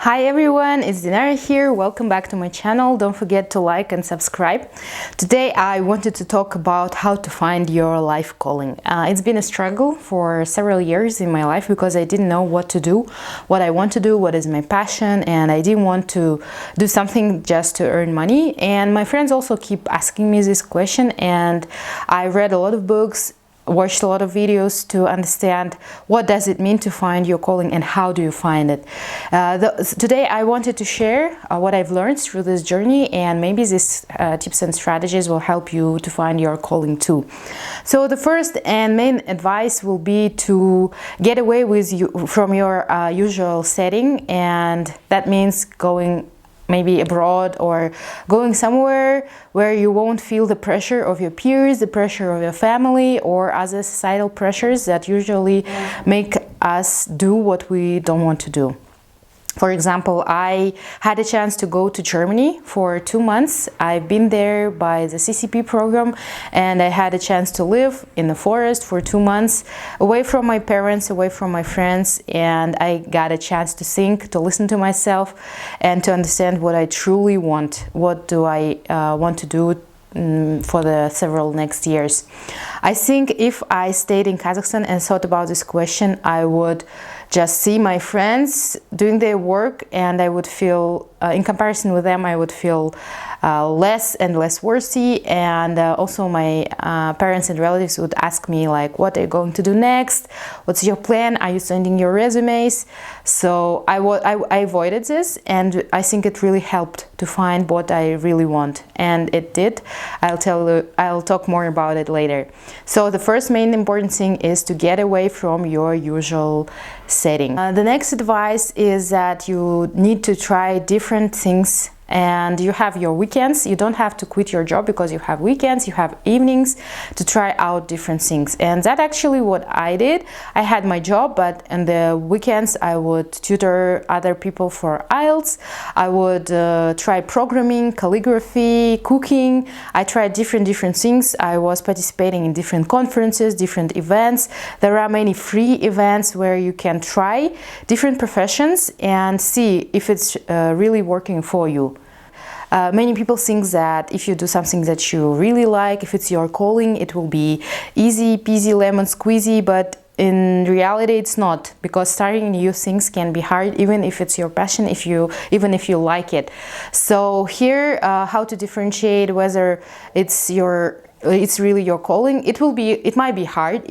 Hi everyone, it's Dinara here. Welcome back to my channel. Don't forget to like and subscribe. Today I wanted to talk about how to find your life calling. It's been a struggle for several years in my life because I didn't know what to do, what I want to do, what is my passion, and I didn't want to do something just to earn money. And my friends also keep asking me this question, and I read a lot of books, watched a lot of videos to understand what does it mean to find your calling and how do you find it. Today I wanted to share what I've learned through this journey, and maybe these tips and strategies will help you to find your calling too. So the first and main advice will be to get away from your usual setting, and that means going maybe abroad or going somewhere where you won't feel the pressure of your peers, the pressure of your family, or other societal pressures that usually make us do what we don't want to do. For example, I had a chance to go to Germany for 2 months. I've been there by the CCP program, and I had a chance to live in the forest for 2 months, away from my parents, away from my friends, and I got a chance to think, to listen to myself, and to understand what I truly want. What do I want to do for the several next years. I think if I stayed in Kazakhstan and thought about this question, I would just see my friends doing their work, and I would feel, in comparison with them, I would feel less and less worthy. And also my parents and relatives would ask me, like, what are you going to do next? What's your plan? Are you sending your resumes? So I avoided this, and I think it really helped to find what I really want, and it did. I'll talk more about it later. So the first main important thing is to get away from your usual setting. The next advice is that you need to try different things, and you have your weekends. You don't have to quit your job because you have weekends, you have evenings to try out different things. And that's actually what I did. I had my job, but on the weekends I would tutor other people for IELTS. I would try programming, calligraphy, cooking. I tried different things. I was participating in different conferences, different events. There are many free events where you can try different professions and see if it's really working for you. Many people think that if you do something that you really like, if it's your calling, it will be easy peasy lemon squeezy, but in reality it's not, because starting new things can be hard, even if it's your passion, even if you like it. So here, how to differentiate whether it's really your calling. It might be hard,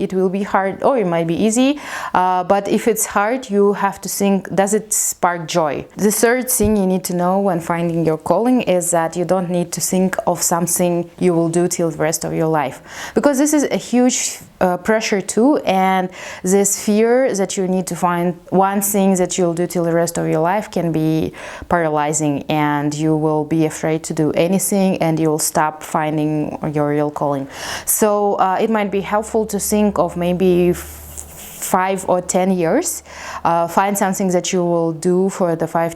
or it might be easy, but if it's hard, you have to think, does it spark joy? The third thing you need to know when finding your calling is that you don't need to think of something you will do till the rest of your life, because this is a huge pressure too, and this fear that you need to find one thing that you'll do till the rest of your life can be paralyzing, and you will be afraid to do anything, and you will stop finding your real calling. So it might be helpful to think of maybe 5 or 10 years. Find something that you will do for the 5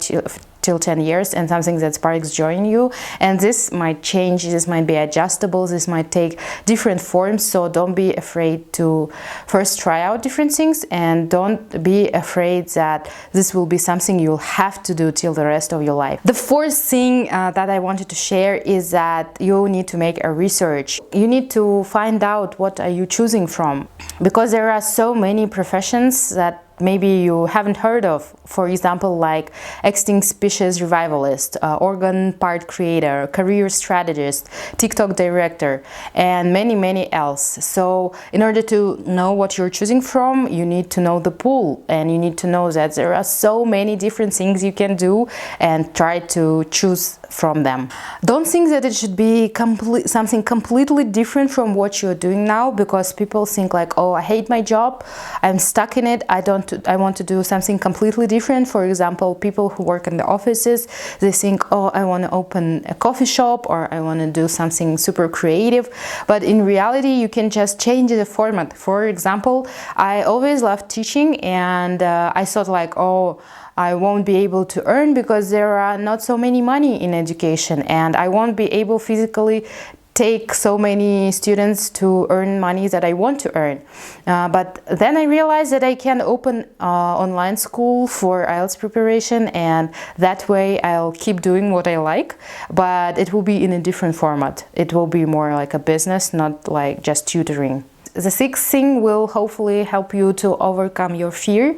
till 10 years, and something that sparks joy in you. And this might change, this might be adjustable, this might take different forms. So don't be afraid to first try out different things, and don't be afraid that this will be something you'll have to do till the rest of your life. The fourth thing that I wanted to share is that you need to make a research. You need to find out what are you choosing from, because there are so many professions that maybe you haven't heard of. For example, like extinct species revivalist, organ part creator, career strategist, TikTok director, and many else. So in order to know what you're choosing from, you need to know the pool, and you need to know that there are so many different things you can do, and try to choose from them. Don't think that it should be something completely different from what you're doing now, because people think like, oh, I hate my job, I'm stuck in it, I want to do something completely different. For example, people who work in the offices, they think, oh, I want to open a coffee shop, or I want to do something super creative. But in reality, you can just change the format. For example, I always loved teaching, and I thought like, oh, I won't be able to earn because there are not so many money in education, and I won't be able physically take so many students to earn money that I want to earn. But then I realized that I can open online school for IELTS preparation, and that way I'll keep doing what I like, but it will be in a different format. It will be more like a business, not like just tutoring. The sixth thing will hopefully help you to overcome your fear,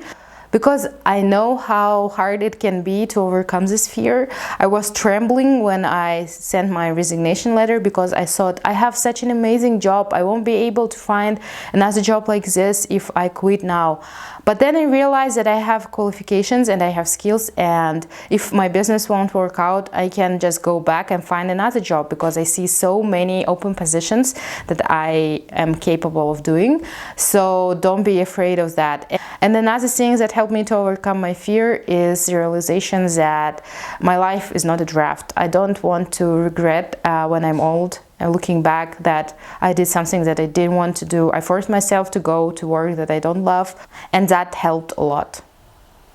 because I know how hard it can be to overcome this fear. I was trembling when I sent my resignation letter because I thought, I have such an amazing job, I won't be able to find another job like this if I quit now. But then I realized that I have qualifications and I have skills, and if my business won't work out, I can just go back and find another job, because I see so many open positions that I am capable of doing. So don't be afraid of that. And another thing that helped me to overcome my fear is the realization that my life is not a draft. I don't want to regret when I'm old and looking back that I did something that I didn't want to do. I forced myself to go to work that I don't love, and that helped a lot.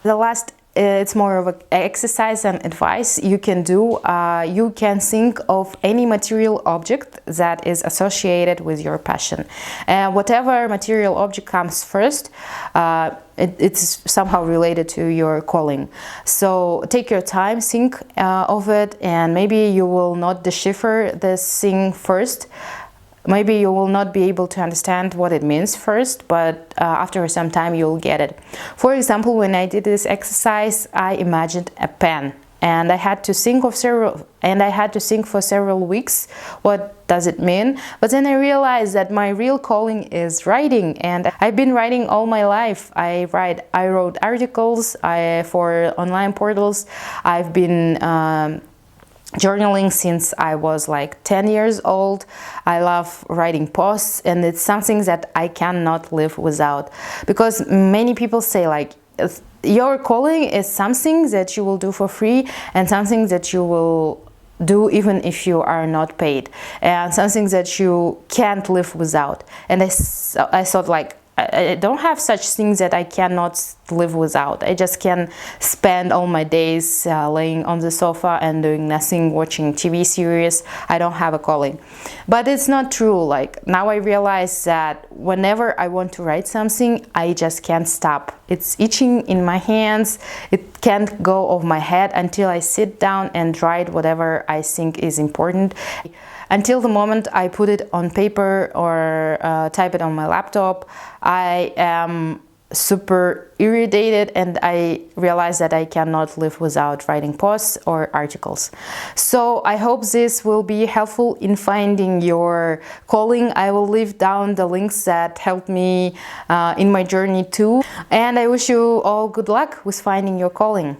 The last, it's more of an exercise and advice you can do. You can think of any material object that is associated with your passion. Whatever material object comes first, it's somehow related to your calling. So take your time, think of it, and maybe you will not decipher this thing first. Maybe you will not be able to understand what it means first, but after some time you'll get it. For example, when I did this exercise, I imagined a pen, and I had to think for several weeks what does it mean. But then I realized that my real calling is writing, and I've been writing all my life. I wrote articles for online portals. I've been journaling since I was like 10 years old. I love writing posts, and it's something that I cannot live without, because many people say like, your calling is something that you will do for free and something that you will do even if you are not paid, and something that you can't live without. And I thought like, I don't have such things that I cannot live without. I just can spend all my days laying on the sofa and doing nothing, watching TV series. I don't have a calling. But it's not true. Like, now I realize that whenever I want to write something, I just can't stop. It's itching in my hands. It can't go off my head until I sit down and write whatever I think is important. Until the moment I put it on paper or type it on my laptop, I am super irritated, and I realize that I cannot live without writing posts or articles. So I hope this will be helpful in finding your calling. I will leave down the links that helped me in my journey too. And I wish you all good luck with finding your calling.